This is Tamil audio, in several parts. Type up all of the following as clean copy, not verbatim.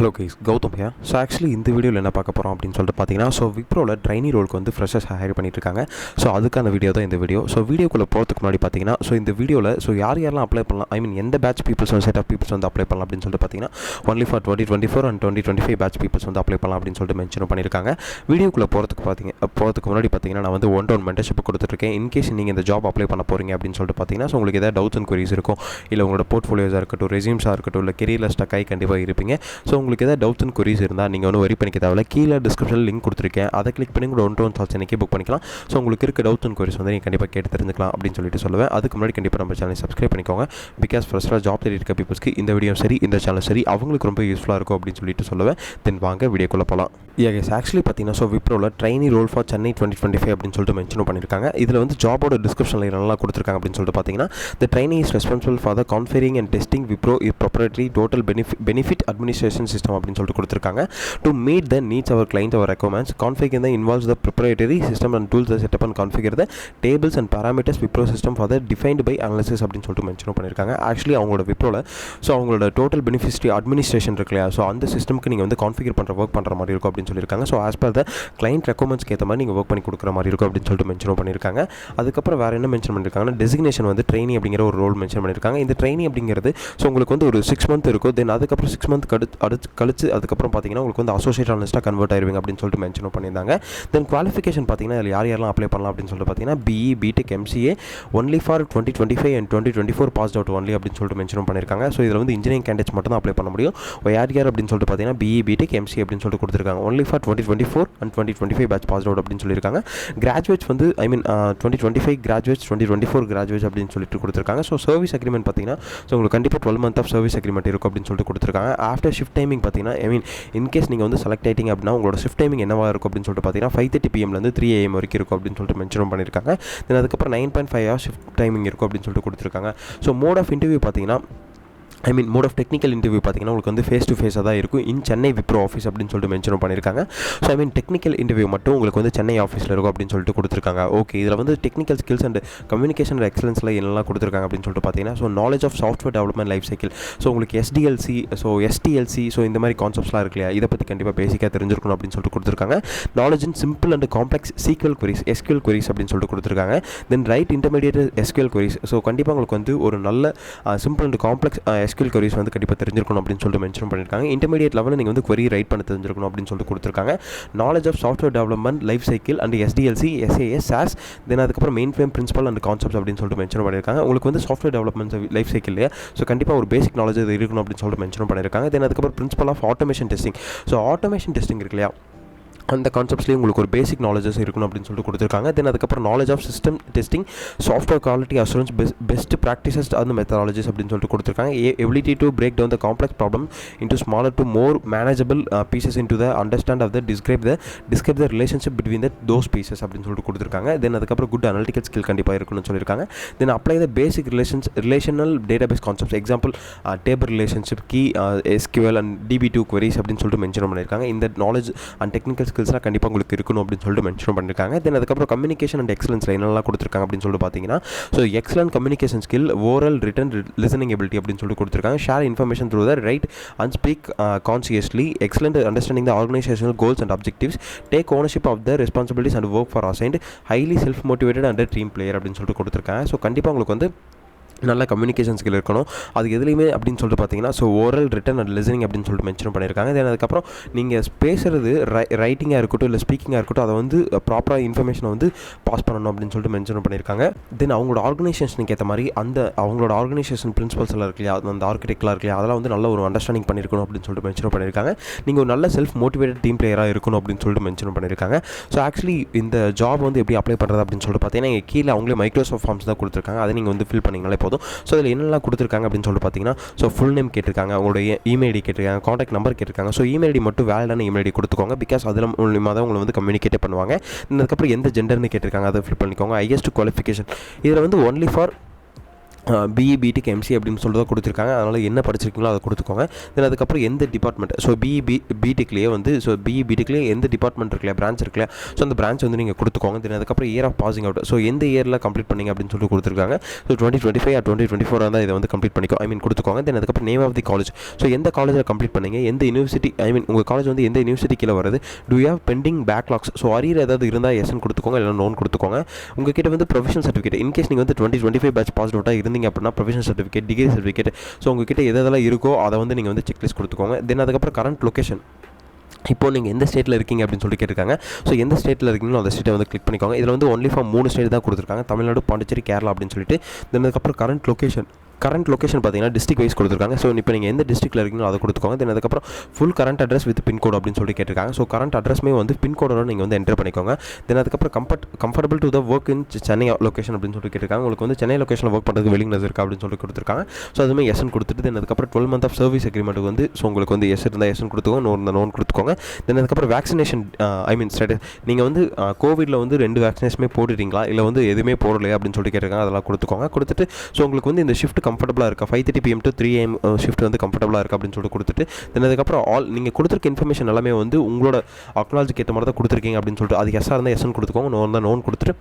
Hello guys, Gautham here. So actually இந்த வீடியோவில் என்ன பார்க்க போகிறோம் அப்படின்னு சொல்லிட்டு பார்த்தீங்கன்னா, ஸோ விப்ரோவில் ட்ரைனி ரோலுக்கு வந்து ஃப்ரெஷர்ஸ் ஹையர் பண்ணிட்டு இருக்காங்க. ஸோ அதுக்கான வீடியோ தான் இந்த வீடியோ. ஸோ வீடியோக்குள்ளே போகிறதுக்கு முன்னாடி பார்த்தீங்கன்னா, ஸோ இந்த வீடியோவில் யாரெல்லாம் அப்ளை பண்ணலாம், ஐ மீன் எந்த batch peoples set of peoples வந்து அப்ளை பண்ணலாம் அப்படின்னு சொல்லிட்டு பார்த்தீங்கன்னா, only for 2024 and 2025 batch peoples வந்து அப்ளை பண்ணலாம் அப்படின்னு சொல்லிட்டு மென்ஷன் பண்ணியிருக்காங்க. வீடியோக்குள்ளே போகிறதுக்கு முன்னாடி பார்த்தீங்கன்னா, நான் வந்து 1-to-1 மென்டர்ஷிப் கொடுத்துருக்கேன். இன்கேஸ் நீங்கள் இந்த ஜாப் அப்ளை பண்ண போகிறீங்க அப்படின்னு சொல்லிட்டு பார்த்தீங்கன்னா, ஸோ உங்களுக்கு ஏதாவது டவுட்ஸ் அண்ட் குவரிஸ் இருக்கும், இல்லை உங்களோட போர்ட்ஃபோலியோஸாக இருக்கட்டும், ரெஸ்யூம்ஸாக இருக்கட்டும், இல்லை கெரியரில் ஸ்டக் ஆகி கண்டிப்பாக இருப்பீங்க. ஸோ உங்களுக்கு ஏதாவது டவுட்ஸ் அண்ட் குவரிஸ் இருந்தால் நீங்கள் ஒன்றும் வரி பண்ணிக்க தேவையில்ல. கீழே டிஸ்கிரிப்ஷனில் லிங்க் கொடுத்துருக்கேன், அதை கிளிக் பண்ணி உங்களோட 1-to-1 சார்ஜ் அன்றைக்கி புக் பண்ணிக்கலாம். ஸோ உங்களுக்கு இருக்க டவுட்ஸ் அண்ட் குவரிஸ் வந்து நீங்கள் கண்டிப்பாக கேட்டு தெரிஞ்சுக்கலாம் அப்படின்னு சொல்லிட்டு சொல்லுவேன். அதுக்கு முன்னாடி கண்டிப்பாக நம்ம சேனலை சப்ஸ்கிரைப் பண்ணிக்கோங்க. பிகாஸ் ஃபர்ஸ்ட்டாக ஜாப் தேடி இருக்க பீப்புள்ஸ்க்கு இந்த வீடியோ சரி, இந்த சேனல் சரி, அவங்களுக்கு ரொம்ப யூஸ்ஃபுல்லாக இருக்கும் அப்படின்னு சொல்லிட்டு சொல்லுவேன். தென் வாங்க வீடியோக்குள்ளே போகலாம். எஸ், ஆக்சுவலி பார்த்தீங்கன்னா, ஸோ விப்ரோவில் ட்ரைனி ரோல் ஃபார் சென்னை 2025 அப்படின்னு சொல்லிட்டு மென்ஷன் பண்ணியிருக்காங்க. இதில் வந்து ஜாபோட டிஸ்கிரிப்ஷனில் நல்லா கொடுத்துருக்காங்க அப்படின்னு சொல்லிட்டு பார்த்தீங்கன்னா, the trainee is responsible for the conferring and testing Wipro proprietary total benefit administration system அப்படின்னு சொல்லிட்டு கொடுத்துருக்காங்க. To meet the needs our client our requirements configure the involves the proprietary system and tools the setup and configure the tables and parameters Wipro system for the defined by analysis அப்படின்னு சொல்லிட்டு மென்ஷன் பண்ணியிருக்காங்க. ஆக்சுவலி அவங்களோட விப்ரோவில் ஸோ அவங்களோட டோட்டல் பெனிஃபிட் அட்மினிஸ்ட்ரேஷன் இருக்கு இல்லையா, ஸோ அந்த சிஸ்டம்க்கு நீங்கள் வந்து கான்ஃபிகர் பண்ணுற ஒர்க் பண்ணுற மாதிரி இருக்கும் அப்படின்னு சொல்லியிருக்காங்க. So as per the client ரெக்வயர்மெண்ட்ஸ்க்கு ஏற்ற மாதிரி நீங்கள் ஒர்க் பண்ணி கொடுக்குற மாதிரி இருக்கும் அப்படின்னு சொல்லிட்டு மென்ஷன் பண்ணியிருக்காங்க. அதுக்கப்புறம் வேறு என்ன மென்ஷன் பண்ணியிருக்காங்கன்னா, டெசிக்னேஷன் வந்து ட்ரெயினி அப்படிங்கிற ஒரு ரோல் மென்ஷன் பண்ணியிருக்காங்க. இந்த ட்ரெயினி அப்படிங்கிறது ஸோ உங்களுக்கு வந்து ஒரு 6 month இருக்கும். தென் அதுக்கப்புறம் 6 month கழிச்சு அதுக்கப்புறம் பார்த்தீங்கன்னா உங்களுக்கு வந்து அசோசியேட் அனலிஸ்ட்டாக கன்வெர்ட் ஆயிருவீங்க அப்படின்னு சொல்லிட்டு மென்ஷன் பண்ணியிருந்தாங்க. தென் குவாலிஃபிகேஷன் பார்த்தீங்கன்னா இதில் யாரெல்லாம் அப்ளை பண்ணலாம் அப்படின்னு சொல்லிட்டு பார்த்தீங்கன்னா, BE, BTech, MCA only for 2025 and 2024 passed out only அப்படின்னு சொல்லிட்டு மென்ஷன் பண்ணியிருக்காங்க. ஸோ இதில் வந்து இன்ஜினியரிங் கேண்டிடேட்ஸ் மட்டும் தான் அப்ளை பண்ண முடியும். யார் அப்படின்னு சொல்லிட்டு பார்த்தீங்கன்னா, பிஇ, பிடெக், எம்சிஏ அப்படின்னு சொல்லிட்டு கொடுத்துருக்காங்க. Only for 2024 and 2025 batch passed out அப்படின்னு சொல்லியிருக்காங்க. கிராஜுவேட்ஸ் வந்து ஐ மீன் 2025 கிராஜுவேட்ஸ், 2024 கிராஜுவேட்ஸ் அப்படின்னு சொல்லிட்டு கொடுத்துருக்காங்க. ஸோ சர்வீஸ் அக்ரிமெண்ட் பார்த்தீங்கன்னா, ஸோ உங்களுக்கு கண்டிப்பாக 12 month ஆஃப் சர்வீஸ் அக்ரிமெண்ட் இருக்கும் அப்படின்னு சொல்லிட்டு கொடுத்துருக்காங்க. ஆஃப்டர் ஷிஃப்ட் டைமிங் பார்த்தீங்கன்னா, ஐ மீன் இன்கேஸ் நீங்கள் வந்து செலக்ட் ஆகிட்டீங்க அப்படின்னா உங்களோட ஷிஃப்ட் டைமிங் என்னவாக இருக்கும் அப்படின்னு சொல்லிட்டு பார்த்தீங்கன்னா, 5:30 PM 3 AM வரைக்கும் இருக்கும் அப்படின்னு சொல்லிட்டு மென்ஷன் பண்ணியிருக்காங்க. தென் அதுக்கப்புறம் 9.5 hours ஷிஃப்ட் டைமிங் இருக்கும் அப்படின்னு சொல்லிட்டு கொடுத்துருக்காங்க. ஸோ மோட் ஆஃப் இன்டர்வியூ பார்த்தீங்கன்னா, ஐ மீன் மோட் ஆஃப் டெக்னிக்கல் இன்டர்வியூ பார்த்தீங்கன்னா உங்களுக்கு வந்து ஃபேஸ் டு ஃபேஸாக தான் இருக்கும். இன் சென்னை விப்ரோ ஆஃபீஸ் அப்படின்னு சொல்லிட்டு மென்ஷன் பண்ணியிருக்காங்க. So I mean technical interview மட்டும் உங்களுக்கு வந்து சென்னை ஆஃபீஸில் இருக்கும் அப்படின்னு சொல்லிட்டு கொடுத்துருக்காங்க. ஓகே, இதில் வந்து technical skills and communication and எக்ஸலன்ஸில் என்னெல்லாம் கொடுத்துருக்காங்க அப்படின்னு சொல்லிட்டு பார்த்தீங்கன்னா, so knowledge of software development life cycle, so உங்களுக்கு எஸ்டிஎல்சி, ஸோ எஸ்டிஎல்சி, ஸோ இந்த மாதிரி கான்செப்ட்ஸ்லாம் இருக்கு இல்லையா, இதை பற்றி கண்டிப்பாக பேசிக்காக தெரிஞ்சிருக்கணும் அப்படின்னு சொல்லிட்டு கொடுத்துருக்காங்க. Knowledge in simple and complex SQL queries, SQL queries அப்படின்னு சொல்லிட்டு கொடுத்துருக்காங்க. Then right intermediate SQL queries, so கண்டிப்பாக உங்களுக்கு வந்து ஒரு நல்ல simple and complex SQL queries வந்து கண்டிப்பாக தெரிஞ்சிருக்கணும் அப்படின்னு சொல்லிட்டு மென்ஷன் பண்ணியிருக்காங்க. இன்டர்மீடியேட் லெவலில் நீங்கள் வந்து query ரைட் பண்ண தெரிஞ்சிருக்கணும் அப்படின்னு சொல்லிட்டு கொடுத்துருக்காங்க. Knowledge of software development life cycle and SDLC, SAS, SaaS, then அதுக்கப்புறம் mainframe principle and concepts அப்படின்னு சொல்லிட்டு மென்ஷன் பண்ணியிருக்காங்க. உங்களுக்கு வந்து சாஃப்ட்வேர் டெவலப்மெண்ட் லைஃப் சைக்கிள் இல்லையா, ஸோ கண்டிப்பாக ஒரு பேசிக் நாலேஜ் இது இருக்கணும் அப்படின்னு சொல்லிட்டு மென்ஷன் பண்ணியிருக்காங்க. தென் அதுக்கப்புறம் principle of automation testing, so automation testing இருக்கு இல்லையா, அந்த கான்செப்ட்ஸ்லேயும் உங்களுக்கு ஒரு பேசிக் நாலேஜஸ் இருக்கணும் அப்படின்னு சொல்லிட்டு கொடுத்துருக்காங்க. தென் அதுக்கப்புறம் knowledge of system testing, software quality assurance, best practices அந்த மெத்தடாலஜிஸ் அப்படின்னு சொல்லிட்டு கொடுத்துருக்காங்க. Ability to break down the complex problem into smaller to more manageable pieces into the understand of the describe the relationship between those pieces அப்படின்னு சொல்லிட்டு கொடுத்துருக்காங்க. தென் அதுக்கப்புறம் குட் அனலிட்டிக்கல் ஸ்கில் கண்டிப்பாக இருக்கணும்னு சொல்லியிருக்காங்க. Then apply the basic relational database concepts, example table relationship, key, SQL and DB2 queries அப்படின்னு சொல்லிட்டு மென்ஷன் பண்ணியிருக்காங்க. இந்த நாலேஜ் அண்ட் டெக்னிக்கல் ஸ்கில்ஸ்லாம் கண்டிப்பாக உங்களுக்கு இருக்கணும் அப்படின்னு சொல்லிட்டு மென்ஷன் பண்ணியிருக்காங்க. தென் அதுக்கப்புறம் கம்யூனிகேஷன் அண்ட் எக்ஸலன்ஸில் என்னெல்லாம் கொடுத்துருக்காங்க அப்படின்னு சொல்லிட்டு பார்த்தீங்கன்னா, so excellent communication skill, oral, written, listening ability அப்படின்னு சொல்லிட்டு கொடுத்துருக்காங்க. Share information through the write and speak consciously, excellent understanding the organisational goals and objectives, take ownership of the responsibilities and work for assigned, highly self motivated and team player அப்படின்னு சொல்லிட்டு கொடுத்துருக்காங்க. ஸோ கண்டிப்பாக உங்களுக்கு வந்து நல்ல கம்யூனிகேஷன் ஸ்கில் இருக்கணும். அது எதுலேயுமே அப்படின்னு சொல்லிட்டு பார்த்தீங்கன்னா, so oral, return and listening அப்படின்னு சொல்லிட்டு மென்ஷன் பண்ணியிருக்காங்க. தென் அதுக்கப்புறம் நீங்கள் பேசுகிறது ரைட்டிங்காக இருக்கட்டும் இல்லை ஸ்பீக்கிங்காக இருக்கட்டும், அதை வந்து ப்ராப்பராக இன்ஃபர்மேஷனை வந்து பாஸ் பண்ணணும் அப்படின்னு சொல்லிட்டு மென்ஷன் பண்ணியிருக்காங்க. தென் அவங்களோட ஆர்கனைசேஷனுக்கு ஏற்ற மாதிரி அவங்களோட ஆர்கனைசேஷன் பிரின்சிபல்ஸ் எல்லாம் இருக்கு இல்லையா, அந்த ஆர்கிடெக்ட்லாம் இருக்கு இல்லையா, அதெல்லாம் வந்து நல்ல ஒரு அண்டர்ஸ்டாண்டிங் பண்ணியிருக்கணும் அப்படின்னு சொல்லிட்டு மென்ஷன் பண்ணியிருக்காங்க. நீங்கள் ஒரு நல்ல செல்ஃப் மோட்டிவேட்டட் டீம் பிளேயராக இருக்கணும் அப்படின்னு சொல்லிட்டு மென்ஷன் பண்ணியிருக்காங்க. ஸோ ஆக்சுவலி இந்த ஜாப் வந்து எப்படி அப்ளை பண்ணுறது அப்படின்னு சொல்லிட்டு பார்த்தீங்கன்னா, கீழே அவங்களே மைக்ரோசாஃப்ட் ஃபார்ம்ஸ் தான் கொடுத்துருக்காங்க. அதை நீங்கள் வந்து ஃபில் பண்ணிங்கனாலே போதும். ஸோ இதில் என்னெல்லாம் கொடுத்துருக்காங்க அப்படின்னு சொல்லிட்டு பார்த்தீங்கன்னா, ஸோ ஃபுல் நேம் கேட்டிருக்காங்க, அவங்களுடைய இமெயில் ஐடி கேட்டிருக்காங்க, காண்டாக்ட் நம்பர் கேட்டிருக்காங்க. ஸோ இமெயில் ஐடி மட்டும் வேலிடான இமெயில் ஐடி கொடுத்துக்கோங்க. பிகாஸ் அதில் மூலியமாக தான் உங்களை வந்து கம்யூனிகேட் பண்ணுவாங்க. அதுக்கப்புறம் எந்த ஜெண்டர்னு கேட்டிருக்காங்க அதை ஃபில் பண்ணிக்கோங்க. ஹையஸ்ட் குவாலிஃபிகேஷன் இதில் வந்து only for BE BTech MC அப்படின்னு சொல்லிட்டு தான் கொடுத்துருக்காங்க. அதனால் என்ன படிச்சிருக்கீங்களோ அதை கொடுத்துக்கோங்க. தென் அதுக்கப்புறம் எந்த டிபார்ட்மெண்ட், ஸோ பிடெக்லேயே வந்து ஸோ பிடெக்லேயே எந்த டிபார்ட்மெண்ட் இருக்குல்ல, பிரான்ச் இருக்குல்ல, ஸோ அந்த பிரான்ச் வந்து நீங்கள் கொடுத்துக்கோங்க. தென் அதுக்கப்புறம் year of passing out, so எந்த இயரில் கம்ப்ளீட் பண்ணிங்க அப்படின்னு சொல்லி கொடுத்துருக்காங்க. ஸோ 2025 or 2024 தான் இதை வந்து கம்ப்ளீட் பண்ணிக்கோ கொடுத்துக்கோங்க. தென் அதுக்கப்புறம் name of the college, so எந்த காலேஜில் கம்ப்ளீட் பண்ணீங்க, எந்த யூனிவர்சிட்டி, உங்கள் காலேஜ் வந்து எந்த யூனிவர்சிட்டி கீழே வருது, do you have pending backlogs, so arrear ஏதாவது இருந்தால் எஸ்ன்னு கொடுத்துக்கோங்க, இல்லை நோன் கொடுத்துக்கோங்க. உங்ககிட்ட வந்து ப்ரொஃபஷனல் சர்டிஃபிகேட், இன்கேஸ் நீங்கள் வந்து 2025 பேட்ச் பாஸ் அவுட்டாக இருந்தீங்க அப்படின்னா professional certificate, degree certificate, so உங்ககிட்ட எதெல்லாம் இருக்கோ அதை வந்து நீங்கள் வந்து செக்லிஸ்ட் கொடுத்துக்கோங்க. தென் அதுக்கப்புறம் கரண்ட் லொக்கேஷன், இப்போ நீங்கள் எந்த ஸ்டேட்டில் இருக்கீங்க அப்படின்னு சொல்லி கேட்டிருக்காங்க. ஸோ எந்த ஸ்டேட்டில் இருக்கீங்களோ அந்த ஸ்டேட்டை வந்து கிளிக் பண்ணிக்கோங்க. இதில் வந்து ஒன்லி ஃபார் 3 ஸ்டேட் தான் கொடுத்துருக்காங்க, தமிழ்நாடு, பாண்டிச்சேரி, கேரளா அப்படின்னு சொல்லிட்டு. தென் அதுக்கப்புறம் கரண்ட் லொக்கேஷன் பார்த்தீங்கன்னா டிஸ்ட்ரிக் வைஸ் கொடுத்துருக்காங்க. ஸோ இப்போ நீங்கள் எந்த டிஸ்ட்ரிக்ட்டில் இருக்கீங்களோ அதை கொடுத்துக்கோங்க. தென் அதுக்கப்புறம் full current address with pincode அப்படின்னு சொல்லி கேட்டிருக்காங்க. ஸோ கரண்ட் அட்ரஸ்மே வந்து பின்கோடோட நீங்கள் வந்து என்டர் பண்ணிக்கோங்க. தென் அதுக்கப்புறம் comfortable to the work in Chennai location அப்படின்னு சொல்லி கேட்டிருக்காங்க. உங்களுக்கு வந்து சென்னை லொக்கேஷனில் ஒர்க் பண்ணுறதுக்கு வில்லிங்னஸ் இருக்கா அப்படின்னு சொல்லி கொடுத்துருக்காங்க. ஸோ அதுவுமே எஸ்ன்னு கொடுத்துட்டு, தென் அதுக்கப்புறம் 12 month ஆஃப் சர்வீஸ் அக்ரிமெண்ட்டுக்கு வந்து ஸோ உங்களுக்கு வந்து எஸ் இருந்தால் எஸ்ன்னு கொடுத்துக்கோங்க, நோன் கொடுத்துக்கோங்க. தென் அதுக்கப்புறம் வேக்சினேஷன் ஸ்டேட்டஸ், நீங்கள் வந்து கோவிடில் வந்து 2 வேக்சினேஷனுமே போட்டுட்டீங்களா, இல்லை வந்து எதுவுமே போடலையா அப்படின்னு சொல்லி கேட்டிருக்காங்க. அதெல்லாம் கொடுத்துக்கோங்க. கொடுத்துட்டு ஸோ உங்களுக்கு வந்து இந்த ஷிஃப்ட் கம்ஃபர்டபுளாக இருக்கா, 5:30 PM to 3 AM ஷிஃப்ட் வந்து கம்ஃபர்டபுளாக இருக்குது அப்படின்னு சொல்லி கொடுத்துட்டு, தென் அதுக்கப்புறம் நீங்கள் கொடுத்துருக்க இன்ஃபர்மேஷன் எல்லாமே வந்து உங்களோட அக்னாலஜிக்கு ஏற்ற மாதிரி தான் கொடுத்துருக்கீங்க அப்படின்னு சொல்லிட்டு, அது எஸ்ஸாக இருந்தால் எஸ்ன்னு கொடுத்துக்கோங்க, நோன் கொடுத்துட்டு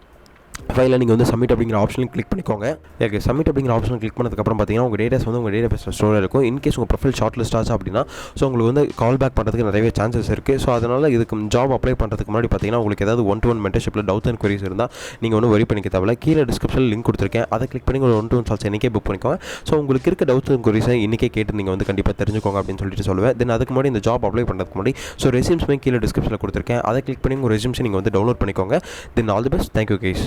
ஃபைலில் நீங்கள் வந்து சப்மிட் அப்படிங்கிற ஆப்ஷன் கிளிக் பண்ணிக்கோங்க. ஓகே, சப்மிட் அப்படிங்கிற ஆப்ஷன் கிளிக் பண்ணதுக்கப்புறம் பார்த்தீங்கன்னா உங்கள் டேட்டாஸ் வந்து உங்கள் டேட்டா பேஸில் ஸ்டோர் இருக்கும். இன்கேஸ் உங்கள் ப்ரொஃபைல் ஷார்ட் லிஸ்ட் ஆச்சு அப்படின்னா ஸோ உங்களுக்கு வந்து கால் பேக் பண்ணுறதுக்கு நிறைய சான்சஸ் இருக்குது. ஸோ அதனால் இதுக்கு ஜாப் அப்ளை பண்ணுறதுக்கு முன்னாடி பார்த்தீங்கன்னா உங்களுக்கு ஏதாவது 1-to-1 மென்டர்ஷிப்பில் டவுட் அண்ட் குவரிஸ் இருந்தால் நீங்கள் ஒன்றும் வரி பண்ணிக்க தேவையில்ல. கீழே டிஸ்கிரிப்ஷனில் லிங்க் கொடுத்துருக்கேன், அதை கிளிக் பண்ணி ஒரு 1-to-1 சால்ஸ் இன்றைக்கே புக் பண்ணிக்கோங்க. ஸோ உங்களுக்கு இருக்க டவுட்ஸ் அண்ட் குவரிஸை இன்றைக்கே கேட்டு நீங்கள் வந்து கண்டிப்பாக தெரிஞ்சுக்கோங்க அப்படின்னு சொல்லிட்டு சொல்லுவேன். தென் அதுக்கு முன்னாடி இந்த ஜாப் அப்ளை பண்ணுறதுக்கு முன்னாடி ஸோ ரெஸ்யூம்ஸ்மே கீழே டிஸ்கிரிப்ஷனில் கொடுத்துருக்கேன், அதை கிளிக் பண்ணி உங்கள் ரெஸ்யூம்ஸை நீங்கள் வந்து டவுன்லோட் பண்ணிக்கோங்க. Then all the best, thank you guys.